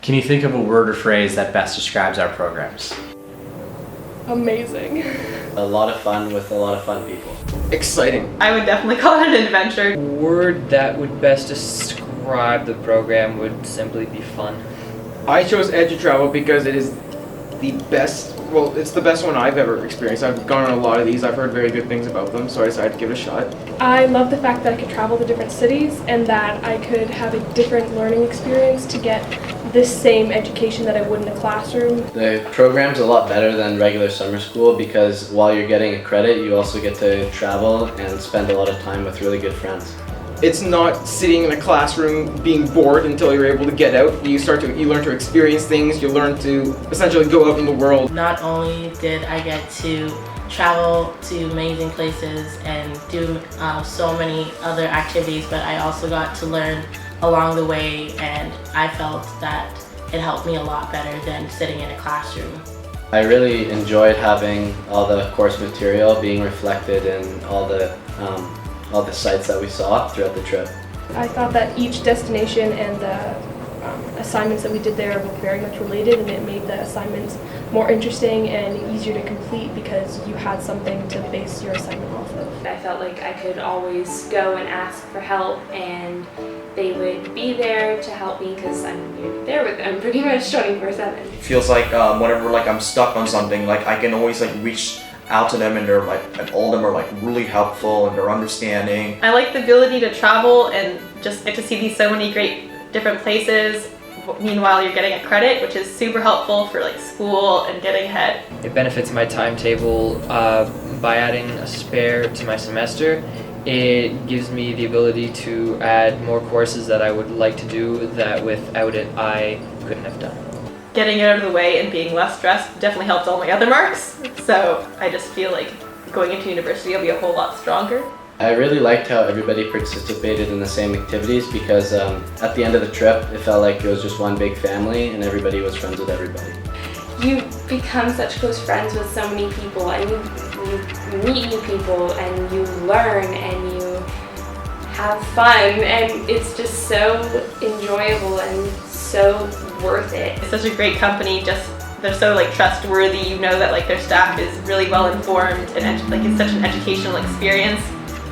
Can you think of a word or phrase that best describes our programs? Amazing. A lot of fun with a lot of fun people. Exciting. I would definitely call it an adventure. The word that would best describe the program would simply be fun. I chose EduTravel because it is the best, well, it's the best one I've ever experienced. I've gone on a lot of these, I've heard very good things about them, so I decided to give it a shot. I love the fact that I could travel to different cities and that I could have a different learning experience to get this same education that I would in a classroom. The program's a lot better than regular summer school because while you're getting a credit, you also get to travel and spend a lot of time with really good friends. It's not sitting in a classroom being bored until you're able to get out. You learn to experience things, you learn to essentially go out in the world. Not only did I get to travel to amazing places and do so many other activities, but I also got to learn along the way, and I felt that it helped me a lot better than sitting in a classroom. I really enjoyed having all the course material being reflected in all the sites that we saw throughout the trip. I thought that each destination and the assignments that we did there were very much related, and it made the assignments more interesting and easier to complete because you had something to base your assignment off of. I felt like I could always go and ask for help, and they would be there to help me because I'm there with them pretty much 24/7. It feels like whenever I'm stuck on something, I can always reach out to them, and they're and all of them are really helpful and they're understanding. I like the ability to travel and just get to see these so many great different places. Meanwhile, you're getting a credit, which is super helpful for school and getting ahead. It benefits my timetable by adding a spare to my semester. It gives me the ability to add more courses that I would like to do that without it I couldn't have done. Getting it out of the way and being less stressed definitely helped all my other marks. So I just feel like going into university will be a whole lot stronger. I really liked how everybody participated in the same activities because at the end of the trip, it felt like it was just one big family and everybody was friends with everybody. You become such close friends with so many people, and you meet new people, and you learn, and you have fun, and it's just so enjoyable and so worth it. It's such a great company. They're so trustworthy. You know that their staff is really well informed, and it's such an educational experience.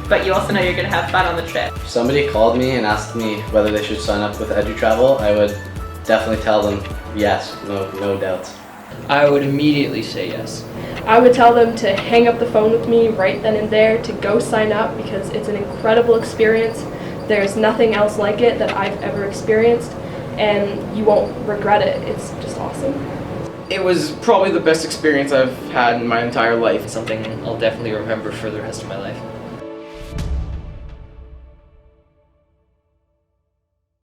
But you also know you're going to have fun on the trip. If somebody called me and asked me whether they should sign up with EduTravel, I would definitely tell them yes, no doubts. I would immediately say yes. I would tell them to hang up the phone with me right then and there, to go sign up because it's an incredible experience. There's nothing else like it that I've ever experienced, and you won't regret it. It's just awesome. It was probably the best experience I've had in my entire life. It's something I'll definitely remember for the rest of my life.